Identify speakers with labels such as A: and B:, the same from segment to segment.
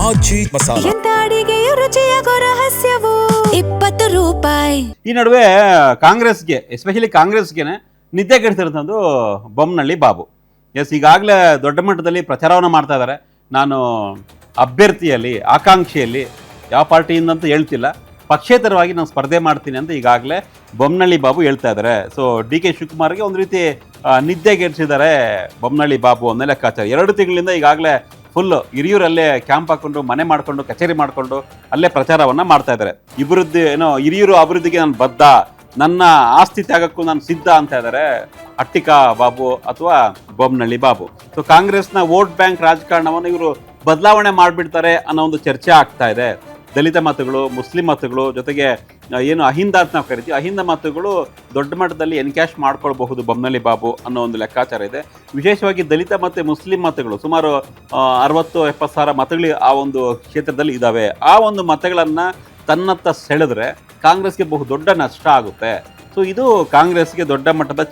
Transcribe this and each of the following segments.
A: ಆಚಿ ಮಸಾಲ.
B: ಎಂತ ಅಡಿಗೆಯ ರುಚಿಯಾಗೋ ರಹಸ್ಯವು 20 ರೂಪಾಯಿ.
C: ಈ ನಡುವೆ ಕಾಂಗ್ರೆಸ್ಗೆ ಎಸ್ಪೆಷಲಿ ಕಾಂಗ್ರೆಸ್ಗೆನೆ ನಿದ್ದೆ ಕೆಡ್ತಿರೋದು ಬೊಮ್ಮನಹಳ್ಳಿ ಬಾಬು. ಎಸ್, ಈಗಾಗಲೇ ದೊಡ್ಡ ಮಟ್ಟದಲ್ಲಿ ಪ್ರಚಾರವನ್ನು ಮಾಡ್ತಾ ಇದ್ದಾರೆ. ನಾನು ಅಭ್ಯರ್ಥಿಯಲ್ಲಿ ಆಕಾಂಕ್ಷೆಯಲ್ಲಿ ಯಾವ ಪಾರ್ಟಿಯಿಂದಂತೂ ಹೇಳ್ತಿಲ್ಲ, ಪಕ್ಷೇತರವಾಗಿ ನಾನು ಸ್ಪರ್ಧೆ ಮಾಡ್ತೀನಿ ಅಂತ ಈಗಾಗಲೇ ಬೊಮ್ಮನಹಳ್ಳಿ ಬಾಬು ಹೇಳ್ತಾ ಇದ್ದಾರೆ. ಸೊ ಡಿ ಕೆ ಶಿವಕುಮಾರ್ಗೆ ಒಂದು ರೀತಿ ನಿದ್ದೆಗೆಡಿಸಿದ್ದಾರೆ ಬೊಮ್ಮನಹಳ್ಳಿ ಬಾಬು ಅನ್ನೋ ಲೆಕ್ಕಾಚಾರ. 2 ತಿಂಗಳಿಂದ ಈಗಾಗಲೇ ಫುಲ್ಲು ಹಿರಿಯೂರಲ್ಲೇ ಕ್ಯಾಂಪ್ ಹಾಕ್ಕೊಂಡು ಮನೆ ಮಾಡಿಕೊಂಡು ಕಚೇರಿ ಮಾಡಿಕೊಂಡು ಅಲ್ಲೇ ಪ್ರಚಾರವನ್ನು ಮಾಡ್ತಾ ಇದ್ದಾರೆ. ಹಿರಿಯೂರು ಅಭಿವೃದ್ಧಿಗೆ ನಾನು ಬದ್ಧ, ನನ್ನ ಆಸ್ತಿ ತ್ಯಾಗಕ್ಕೂ ನಾನು ಸಿದ್ಧ ಅಂತ ಇದ್ದಾರೆ ಅಟ್ಟಿಕಾ ಬಾಬು ಅಥವಾ ಬೊಮ್ಮನಹಳ್ಳಿ ಬಾಬು. ಸೊ ಕಾಂಗ್ರೆಸ್ನ ವೋಟ್ ಬ್ಯಾಂಕ್ ರಾಜಕಾರಣವನ್ನು ಇವರು ಬದಲಾವಣೆ ಮಾಡಿಬಿಡ್ತಾರೆ ಅನ್ನೋ ಒಂದು ಚರ್ಚೆ ಆಗ್ತಾ ಇದೆ. ದಲಿತ ಮತಗಳು, ಮುಸ್ಲಿಂ ಮತಗಳು, ಜೊತೆಗೆ ಏನು ಅಹಿಂದ ಅಂತ ನಾವು ಕರಿತೀವಿ, ಅಹಿಂದ ಮತಗಳು ದೊಡ್ಡ ಮಟ್ಟದಲ್ಲಿ ಎನ್ಕ್ಯಾಶ್ ಮಾಡ್ಕೊಳ್ಬಹುದು ಬೊಮ್ಮನಹಳ್ಳಿ ಬಾಬು ಅನ್ನೋ ಒಂದು ಲೆಕ್ಕಾಚಾರ ಇದೆ. ವಿಶೇಷವಾಗಿ ದಲಿತ ಮತ್ತು ಮುಸ್ಲಿಂ ಮತಗಳು ಸುಮಾರು 60-70 ಸಾವಿರ ಮತಗಳು ಆ ಒಂದು ಕ್ಷೇತ್ರದಲ್ಲಿ ಇದ್ದಾವೆ. ಆ ಒಂದು ಮತಗಳನ್ನು ತನ್ನತ್ತ ಸೆಳೆದ್ರೆ ಕಾಂಗ್ರೆಸ್ಗೆ ಬಹುದೊಡ್ಡ ನಷ್ಟ ಆಗುತ್ತೆ. ಸೊ ಇದು ಕಾಂಗ್ರೆಸ್ಗೆ ದೊಡ್ಡ ಮಟ್ಟದ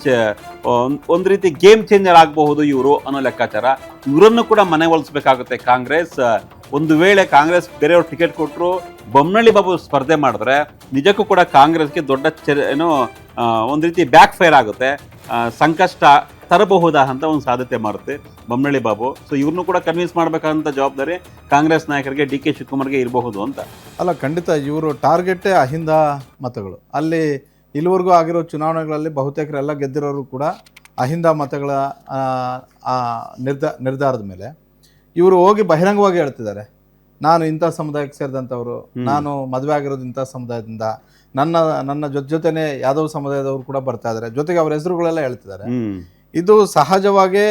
C: ಒಂದು ರೀತಿ ಗೇಮ್ ಚೇಂಜರ್ ಆಗಬಹುದು ಇವರು ಅನ್ನೋ ಲೆಕ್ಕಾಚಾರ. ಇವರನ್ನು ಕೂಡ ಮನೆಗೊಳಿಸಬೇಕಾಗುತ್ತೆ ಕಾಂಗ್ರೆಸ್. ಒಂದು ವೇಳೆ ಕಾಂಗ್ರೆಸ್ ಬೇರೆಯವ್ರು ಟಿಕೆಟ್ ಕೊಟ್ಟರು ಬೊಮ್ಮನಹಳ್ಳಿ ಬಾಬು ಸ್ಪರ್ಧೆ ಮಾಡಿದ್ರೆ ನಿಜಕ್ಕೂ ಕೂಡ ಕಾಂಗ್ರೆಸ್ಗೆ ದೊಡ್ಡ ಒಂದು ರೀತಿ ಬ್ಯಾಕ್ ಫೈರ್ ಆಗುತ್ತೆ, ಸಂಕಷ್ಟ ತರಬಹುದಾದಂಥ ಒಂದು ಸಾಧ್ಯತೆ ಮಾರುತ್ತೆ ಬೊಮ್ಮನಹಳ್ಳಿ ಬಾಬು. ಸೊ ಇವ್ರನ್ನೂ ಕೂಡ ಕನ್ವಿನ್ಸ್ ಮಾಡಬೇಕಾದಂಥ ಜವಾಬ್ದಾರಿ ಕಾಂಗ್ರೆಸ್ ನಾಯಕರಿಗೆ, ಡಿ ಕೆ ಶಿವಕುಮಾರ್ಗೆ ಇರಬಹುದು ಅಂತ.
D: ಅಲ್ಲ, ಖಂಡಿತ ಇವರು ಟಾರ್ಗೆಟೇ ಅಹಿಂದ ಮತಗಳು. ಅಲ್ಲಿ ಇಲ್ಲಿವರೆಗೂ ಆಗಿರೋ ಚುನಾವಣೆಗಳಲ್ಲಿ ಬಹುತೇಕರೆಲ್ಲ ಗೆದ್ದಿರೋರು ಕೂಡ ಅಹಿಂದ ಮತಗಳ ನಿರ್ಧಾರದ ಮೇಲೆ ಇವರು ಹೋಗಿ ಬಹಿರಂಗವಾಗಿ ಹೇಳ್ತಿದ್ದಾರೆ, ನಾನು ಇಂಥ ಸಮುದಾಯಕ್ಕೆ ಸೇರಿದಂಥವ್ರು, ನಾನು ಮದುವೆ ಆಗಿರೋದು ಇಂಥ ಸಮುದಾಯದಿಂದ, ನನ್ನ ಜೊತೆನೇ ಯಾದವ್ ಸಮುದಾಯದವರು ಕೂಡ ಬರ್ತಾ ಇದ್ದಾರೆ, ಜೊತೆಗೆ ಅವ್ರ ಹೆಸರುಗಳೆಲ್ಲ ಹೇಳ್ತಿದ್ದಾರೆ. ಇದು ಸಹಜವಾಗಿ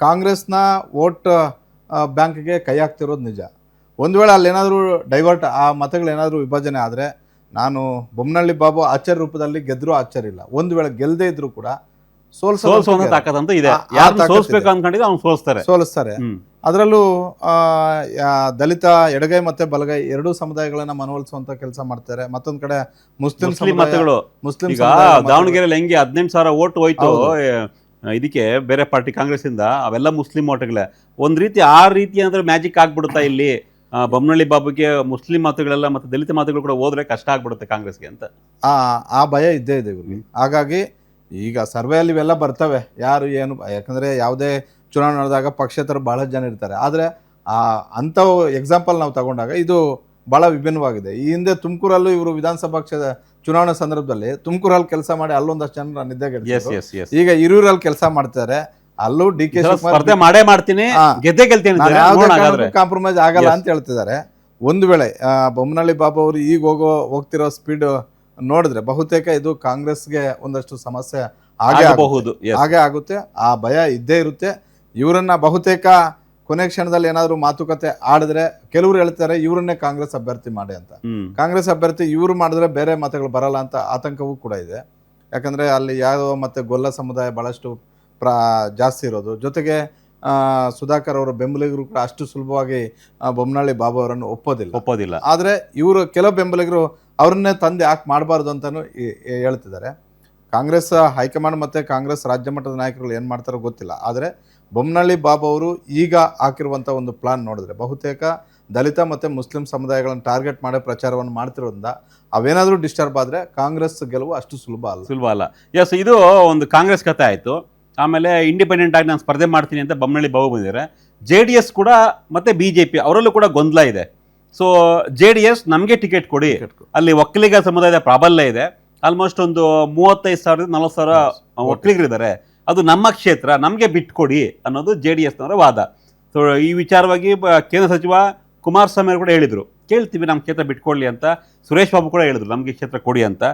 D: ಕಾಂಗ್ರೆಸ್ನ ವೋಟ್ ಬ್ಯಾಂಕ್ಗೆ ಕೈ ಹಾಕ್ತಿರೋದು ನಿಜ. ಒಂದು ವೇಳೆ ಅಲ್ಲೇನಾದರೂ ಡೈವರ್ಟ್ ಆ ಮತಗಳೇನಾದರೂ ವಿಭಜನೆ ಆದರೆ ನಾನು ಬೊಮ್ಮನಹಳ್ಳಿ ಬಾಬು ಆಚಾರ್ಯ ರೂಪದಲ್ಲಿ ಗೆದ್ದರೂ ಆಶ್ಚರ್ಯ ಇಲ್ಲ. ಒಂದು ವೇಳೆ ಗೆಲ್ಲದೇ ಇದ್ರೂ ಕೂಡ ಸೋಲಿಸ್ತಾರೆ. ಅದರಲ್ಲೂ ದಲಿತ ಎಡಗೈ ಮತ್ತೆ ಬಲಗೈ ಎರಡೂ ಸಮುದಾಯಗಳನ್ನ ಮನವೊಲಿಸುವಂತ ಕೆಲಸ ಮಾಡ್ತಾರೆ. ಮತ್ತೊಂದ್ ಕಡೆ ಮುಸ್ಲಿಂ ಮತಗಳು,
C: ದಾವಣಗೆರೆಯಲ್ಲಿ ಹೆಂಗೆ 18,000 ಓಟ್ ಹೋಯ್ತು ಇದಕ್ಕೆ ಬೇರೆ ಪಾರ್ಟಿ ಕಾಂಗ್ರೆಸ್ ಇಂದ, ಅವೆಲ್ಲ ಮುಸ್ಲಿಂ ಓಟ್ಗಳೇ. ಒಂದ್ ರೀತಿ ಆ ರೀತಿ ಅಂದ್ರೆ ಮ್ಯಾಜಿಕ್ ಆಗ್ಬಿಡುತ್ತಾ ಇಲ್ಲಿ ಬೊಮ್ಮನಹಳ್ಳಿ ಬಾಬುಗೆ ಮುಸ್ಲಿಂ ಮತಗಳೆಲ್ಲ ಮತ್ತೆ ದಲಿತ ಮತಗಳು ಕೂಡ ಹೋದ್ರೆ ಕಷ್ಟ ಆಗ್ಬಿಡುತ್ತೆ ಕಾಂಗ್ರೆಸ್ಗೆ ಅಂತ
D: ಆ ಭಯ ಇದ್ದೇ ಇದೆ ಇವ್ರಿಗೆ. ಹಾಗಾಗಿ ಈಗ ಸರ್ವೆಯಲ್ಲಿ ಇವೆಲ್ಲ ಬರ್ತವೆ, ಯಾರು ಏನು, ಯಾಕಂದ್ರೆ ಯಾವುದೇ ಚುನಾವಣೆ ನಡೆದಾಗ ಪಕ್ಷೇತರ ಬಹಳ ಜನ ಇರ್ತಾರೆ. ಆದರೆ ಅಂಥ ಎಕ್ಸಾಂಪಲ್ ನಾವು ತಗೊಂಡಾಗ ಇದು ಬಹಳ ವಿಭಿನ್ನವಾಗಿದೆ. ಈ ಹಿಂದೆ ತುಮಕೂರಲ್ಲೂ ಇವರು ವಿಧಾನಸಭಾ ಚುನಾವಣೆ ಸಂದರ್ಭದಲ್ಲಿ ತುಮಕೂರಲ್ಲಿ ಕೆಲಸ ಮಾಡಿ ಅಲ್ಲೊಂದಷ್ಟು ಜನ ನಿದ್ದೆಗೆಡಿಸಿದ್ರು. ಈಗ ಹಿರಿಯೂರಲ್ಲಿ ಕೆಲಸ ಮಾಡ್ತಾರೆ, ಅಲ್ಲೂ ಡಿ ಕೆ
C: ಸ್ಪರ್ಧೆ ಮಾಡೇ ಮಾಡ್ತೀನಿ, ಗೆದ್ದೇ ಗೆಲ್ತೀನಿ,
D: ಕಾಂಪ್ರಮೈಸ್ ಆಗಲ್ಲ ಅಂತ ಹೇಳ್ತಿದ್ದಾರೆ. ಒಂದು ವೇಳೆ ಬೊಮ್ಮನಹಳ್ಳಿ ಬಾಬು ಅವರು ಈಗ ಹೋಗ್ತಿರೋ ಸ್ಪೀಡ್ ನೋಡಿದ್ರೆ ಬಹುತೇಕ ಇದು ಕಾಂಗ್ರೆಸ್ಗೆ ಒಂದಷ್ಟು ಸಮಸ್ಯೆ ಹಾಗೆ ಆಗುತ್ತೆ. ಆ ಭಯ ಇದ್ದೇ ಇರುತ್ತೆ. ಇವರನ್ನ ಬಹುತೇಕ ಕೊನೆ ಕ್ಷಣದಲ್ಲಿ ಏನಾದ್ರು ಮಾತುಕತೆ ಆಡಿದ್ರೆ ಕೆಲವರು ಹೇಳ್ತಾರೆ ಇವರನ್ನೇ ಕಾಂಗ್ರೆಸ್ ಅಭ್ಯರ್ಥಿ ಮಾಡಿ ಅಂತ. ಕಾಂಗ್ರೆಸ್ ಅಭ್ಯರ್ಥಿ ಇವರು ಮಾಡಿದ್ರೆ ಬೇರೆ ಮತಗಳು ಬರಲ್ಲ ಅಂತ ಆತಂಕವೂ ಕೂಡ ಇದೆ. ಯಾಕಂದ್ರೆ ಅಲ್ಲಿ ಯಾದವ ಮತ್ತೆ ಗೊಲ್ಲ ಸಮುದಾಯ ಬಹಳಷ್ಟು ಜಾಸ್ತಿ ಇರೋದು, ಜೊತೆಗೆ ಸುಧಾಕರ್ ಅವರ ಬೆಂಬಲಿಗರು ಕೂಡ ಅಷ್ಟು ಸುಲಭವಾಗಿ ಬೊಮ್ಮನಹಳ್ಳಿ ಬಾಬು ಅವರನ್ನು ಒಪ್ಪೋದಿಲ್ಲ. ಆದರೆ ಇವರು ಕೆಲವು ಬೆಂಬಲಿಗರು ಅವ್ರನ್ನೇ ತಂದೆ ಯಾಕೆ ಮಾಡಬಾರ್ದು ಅಂತಾನು ಹೇಳ್ತಿದ್ದಾರೆ. ಕಾಂಗ್ರೆಸ್ ಹೈಕಮಾಂಡ್ ಮತ್ತು ಕಾಂಗ್ರೆಸ್ ರಾಜ್ಯ ಮಟ್ಟದ ನಾಯಕರು ಏನು ಮಾಡ್ತಾರೋ ಗೊತ್ತಿಲ್ಲ. ಆದರೆ ಬೊಮ್ಮನಹಳ್ಳಿ ಬಾಬು ಅವರು ಈಗ ಹಾಕಿರುವಂಥ ಒಂದು ಪ್ಲಾನ್ ನೋಡಿದ್ರೆ ಬಹುತೇಕ ದಲಿತ ಮತ್ತು ಮುಸ್ಲಿಂ ಸಮುದಾಯಗಳನ್ನು ಟಾರ್ಗೆಟ್ ಮಾಡಿ ಪ್ರಚಾರವನ್ನು ಮಾಡ್ತಿರೋದ್ರಿಂದ ಅವೇನಾದರೂ ಡಿಸ್ಟರ್ಬ್ ಆದರೆ ಕಾಂಗ್ರೆಸ್ ಗೆಲುವು ಅಷ್ಟು ಸುಲಭ ಅಲ್ಲ.
C: ಎಸ್, ಇದು ಒಂದು ಕಾಂಗ್ರೆಸ್ ಕಥೆ ಆಯಿತು. ಆಮೇಲೆ ಇಂಡಿಪೆಂಡೆಂಟ್ ಆಗಿ ನಾನು ಸ್ಪರ್ಧೆ ಮಾಡ್ತೀನಿ ಅಂತ ಬೊಮ್ಮನಹಳ್ಳಿ ಬಾಬು ಬಂದಿದ್ದಾರೆ. JDS ಕೂಡ ಮತ್ತೆ BJP ಅವರಲ್ಲೂ ಕೂಡ ಗೊಂದಲ ಇದೆ. ಸೊ JDS ನಮಗೆ ಟಿಕೆಟ್ ಕೊಡಿ, ಅಲ್ಲಿ ಒಕ್ಕಲಿಗ ಸಮುದಾಯದ ಪ್ರಾಬಲ್ಯ ಇದೆ. ಆಲ್ಮೋಸ್ಟ್ ಒಂದು 35,000-40,000 ಒಕ್ಕಲಿಗರಿದ್ದಾರೆ, ಅದು ನಮ್ಮ ಕ್ಷೇತ್ರ, ನಮಗೆ ಬಿಟ್ಕೊಡಿ ಅನ್ನೋದು JDSನವರ ವಾದ. ಸೊ ಈ ವಿಚಾರವಾಗಿ ಕೇಂದ್ರ ಸಚಿವ ಕುಮಾರಸ್ವಾಮಿ ಅವರು ಕೂಡ ಹೇಳಿದರು, ಕೇಳ್ತೀವಿ ನಮ್ಮ ಕ್ಷೇತ್ರ ಬಿಟ್ಕೊಡ್ಲಿ ಅಂತ. ಸುರೇಶ್ ಬಾಬು ಕೂಡ ಹೇಳಿದ್ರು ನಮಗೆ ಕ್ಷೇತ್ರ ಕೊಡಿ ಅಂತ.